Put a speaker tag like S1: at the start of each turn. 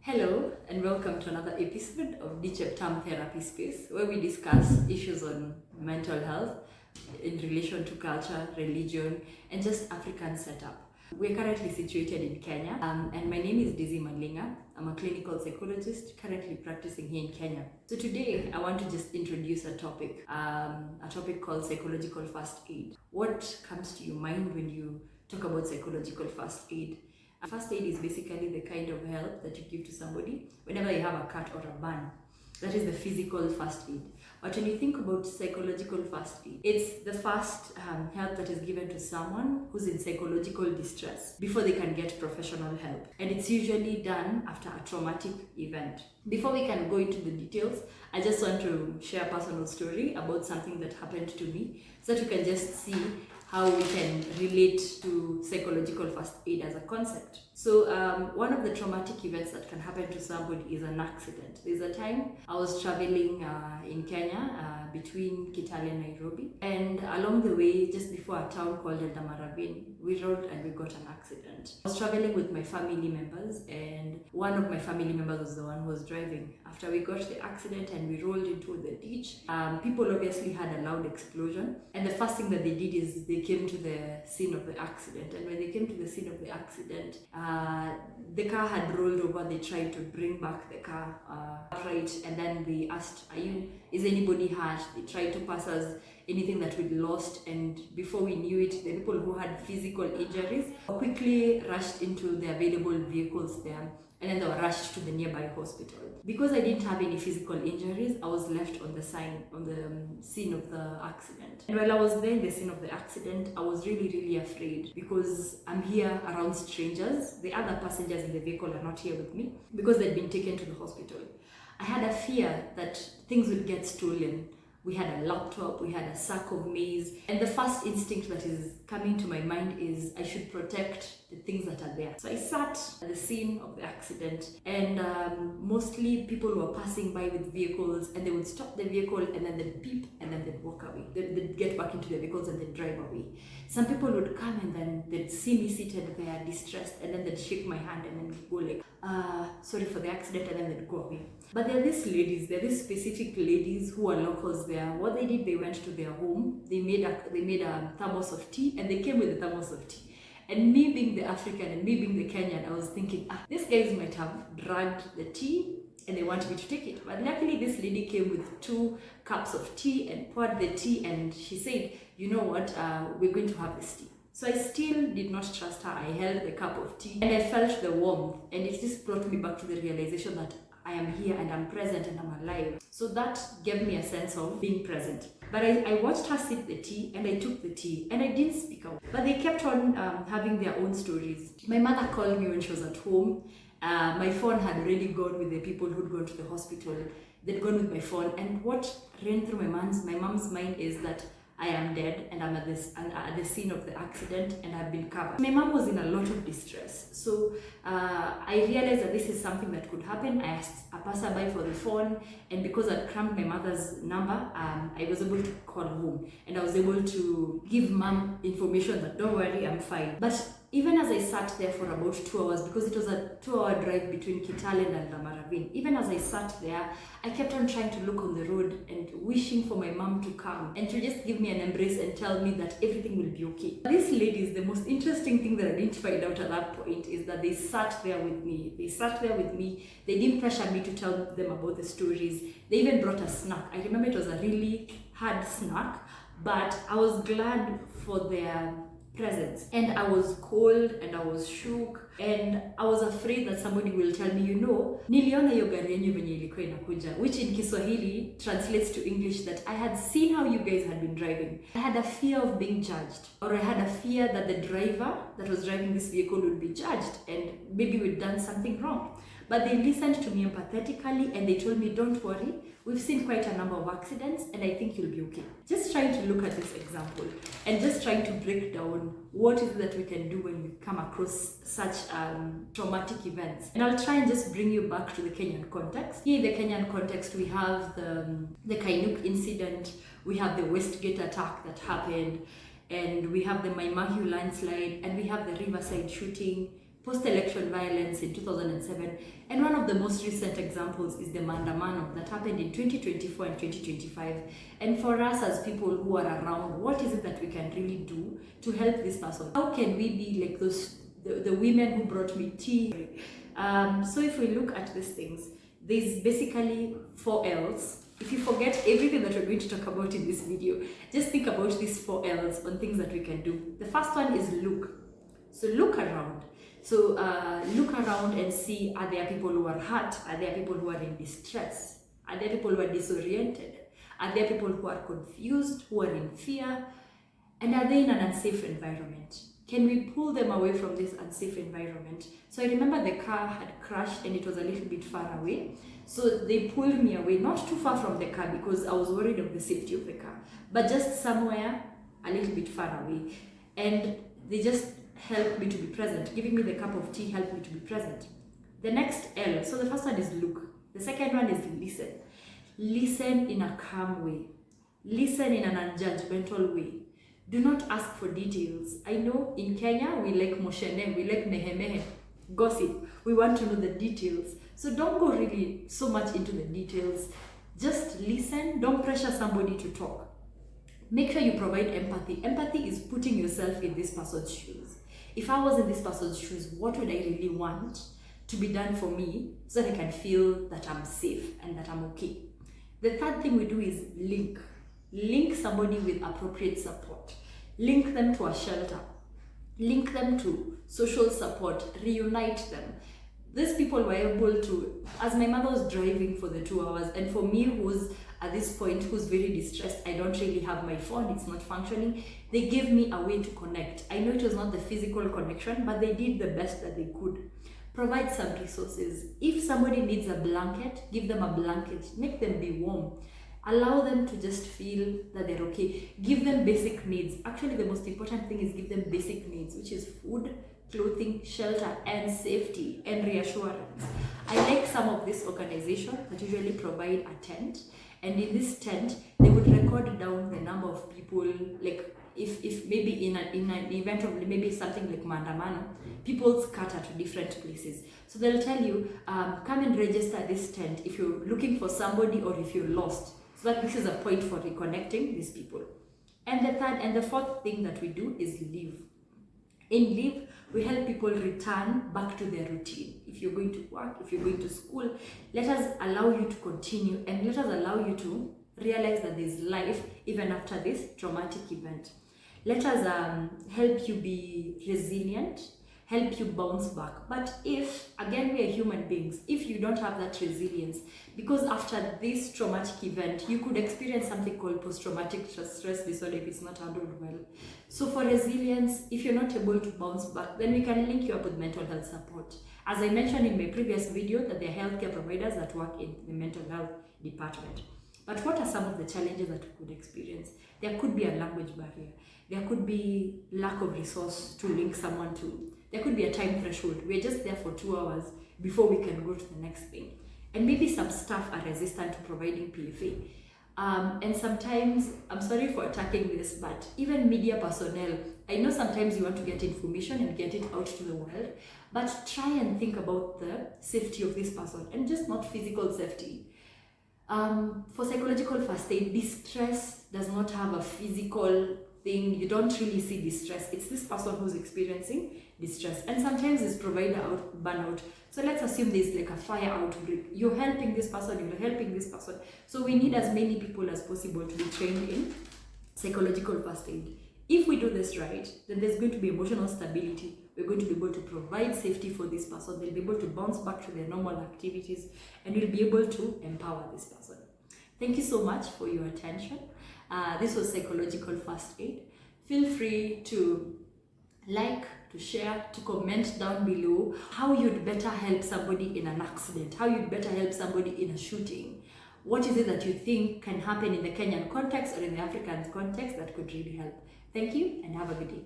S1: Hello and welcome to another episode of Dichep Term Therapy Space, where we discuss issues on mental health in relation to culture, religion, and just African setup. We're currently situated in Kenya, and my name is Dizzy Malinga. I'm a clinical psychologist currently practicing here in Kenya. So today I want to just introduce a topic called psychological first aid. What comes to your mind when you talk about psychological first aid? First aid is basically the kind of help that you give to somebody whenever you have a cut or a burn. That is the physical first aid. But when you think about psychological first aid, it's the first help that is given to someone who's in psychological distress before they can get professional help. And it's usually done after a traumatic event. Before we can go into the details, I just want to share a personal story about something that happened to me so that you can just see how we can relate to psychological first aid as a concept. So one of the traumatic events that can happen to somebody is an accident. There's a time I was traveling in Kenya between Kitale and Nairobi, and along the way, just before a town called Eldoret, we rode and we got an accident. I was traveling with my family members, and one of my family members was the one who was driving. After we got the accident and we rolled into the ditch, people obviously had a loud explosion, and the first thing that they did is they came to the scene of the accident. And when they came to the scene of the accident, the car had rolled over. They tried to bring back the car upright, and then they asked, is anybody hurt? They tried to pass us anything that we'd lost, and before we knew it, the people who had physical injuries quickly rushed into the available vehicles there, and then they were rushed to the nearby hospital. Because I didn't have any physical injuries, I was left on the scene of the accident. And while I was there in the scene of the accident, I was really afraid, because I'm here around strangers. The other passengers in the vehicle are not here with me because they'd been taken to the hospital. I had a fear that things would get stolen. We had a laptop, we had a sack of maize, and the first instinct that is coming to my mind is I should protect the things that are there. So I sat at the scene of the accident, and mostly people were passing by with vehicles, and they would stop the vehicle and then they'd beep and then they'd walk away. They'd get back into their vehicles and they'd drive away. Some people would come and then they'd see me seated there distressed, and then they'd shake my hand and then go like, sorry for the accident, and then they'd go away. But there are these specific ladies who are locals there. What they did, they went to their home, they made a thermos of tea, and they came with a thermos of tea. And me being the African and me being the Kenyan, I was thinking, these guys might have dragged the tea and they want me to take it. But luckily this lady came with 2 cups of tea and poured the tea, and she said, you know what, we're going to have this tea. So I still did not trust her. I held the cup of tea and I felt the warmth, and it just brought me back to the realization that I am here and I'm present and I'm alive. So that gave me a sense of being present. But I watched her sip the tea, and I took the tea, and I didn't speak out. But they kept on having their own stories. My mother called me when she was at home. My phone had already gone with the people who'd gone to the hospital. They'd gone with my phone, and what ran through my mom's mind is that I am dead and I'm at the scene of the accident and I've been covered. My mom was in a lot of distress, so I realized that this is something that could happen. I asked a passerby for the phone, and because I'd crammed my mother's number, I was able to call home, and I was able to give mom information that don't worry, I'm fine. But even as I sat there for about 2 hours, because it was a 2-hour drive between Kitale and Eldoret, even as I sat there, I kept on trying to look on the road and wishing for my mom to come and to just give me an embrace and tell me that everything will be okay. These ladies, the most interesting thing that I didn't find out at that point is that they sat there with me. They didn't pressure me to tell them about the stories. They even brought a snack. I remember it was a really hard snack, but I was glad for their presence. And I was cold and I was shook, and I was afraid that somebody will tell me, niliona hiyo gari yenyu venye ilikuwa inakuja, which in Kiswahili translates to English that I had seen how you guys had been driving. I had a fear of being judged, or I had a fear that the driver that was driving this vehicle would be judged and maybe we'd done something wrong. But they listened to me empathetically, and they told me, don't worry, we've seen quite a number of accidents and I think you'll be okay. Just trying to look at this example and just trying to break down what is it that we can do when we come across such traumatic events. And I'll try and just bring you back to the Kenyan context. Here in the Kenyan context, we have the Kainuk incident, we have the Westgate attack that happened, and we have the Maimahiu landslide, and we have the Riverside shooting. post-election violence in 2007, and one of the most recent examples is the maandamano that happened in 2024 and 2025. And for us as people who are around, what is it that we can really do to help this person? How can we be like the women who brought me tea? So if we look at these things, there's basically 4 L's. If you forget everything that we're going to talk about in this video, just think about these 4 L's on things that we can do. The first one is look. So look around. So look around and see, are there people who are hurt? Are there people who are in distress? Are there people who are disoriented? Are there people who are confused, who are in fear? And are they in an unsafe environment? Can we pull them away from this unsafe environment? So I remember the car had crashed and it was a little bit far away. So they pulled me away, not too far from the car because I was worried of the safety of the car, but just somewhere a little bit far away. And they just helped me to be present. Giving me the cup of tea helped me to be present. The next L, so the first one is look. The second one is listen. Listen in a calm way. Listen in an unjudgmental way. Do not ask for details. I know in Kenya, we like moshene, we like mehemehe, gossip. We want to know the details. So don't go really so much into the details. Just listen. Don't pressure somebody to talk. Make sure you provide empathy. Empathy is putting yourself in this person's shoes. If I was in this person's shoes, what would I really want to be done for me so that I can feel that I'm safe and that I'm okay? The third thing we do is link. Link somebody with appropriate support. Link them to a shelter. Link them to social support. Reunite them. These people were able to, as my mother was driving for the 2 hours, and for me who's at this point, who's very distressed, I don't really have my phone, it's not functioning, they gave me a way to connect. I know it was not the physical connection, but they did the best that they could. Provide some resources. If somebody needs a blanket, give them a blanket. Make them be warm. Allow them to just feel that they're okay. Give them basic needs. Actually, the most important thing is give them basic needs, which is food, clothing, shelter, and safety, and reassurance. I like some of these organizations that usually provide a tent, and in this tent, they would record down the number of people, like if maybe in an event of maybe something like maandamano, people scatter to different places. So they'll tell you, come and register this tent if you're looking for somebody or if you're lost. So that this is a point for reconnecting these people. And the third and the fourth thing that we do is leave. In leave, we help people return back to their routine. If you're going to work, if you're going to school, let us allow you to continue and let us allow you to realize that there's life even after this traumatic event. Let us help you be resilient, help you bounce back. But if, again, we are human beings, if you don't have that resilience, because after this traumatic event, you could experience something called post-traumatic stress disorder if it's not handled well. So for resilience, if you're not able to bounce back, then we can link you up with mental health support. As I mentioned in my previous video, that there are healthcare providers that work in the mental health department. But what are some of the challenges that we could experience? There could be a language barrier. There could be lack of resource to link someone to. There could be a time threshold. We're just there for 2 hours before we can go to the next thing. And maybe some staff are resistant to providing PFA. And sometimes, I'm sorry for attacking this, but even media personnel, I know sometimes you want to get information and get it out to the world, but try and think about the safety of this person and just not physical safety. For psychological first aid, distress does not have a physical thing. You don't really see distress. It's this person who's experiencing distress, and sometimes it's provider out burnout. So let's assume there's like a fire outbreak. You're helping this person, you're helping this person. So we need as many people as possible to be trained in psychological first aid. If we do this right, then there's going to be emotional stability. We're going to be able to provide safety for this person. They'll be able to bounce back to their normal activities, and we'll be able to empower this person. Thank you so much for your attention. This was psychological first aid. Feel free to like, to share, to comment down below how you'd better help somebody in an accident, how you'd better help somebody in a shooting. What is it that you think can happen in the Kenyan context or in the African context that could really help? Thank you and have a good day.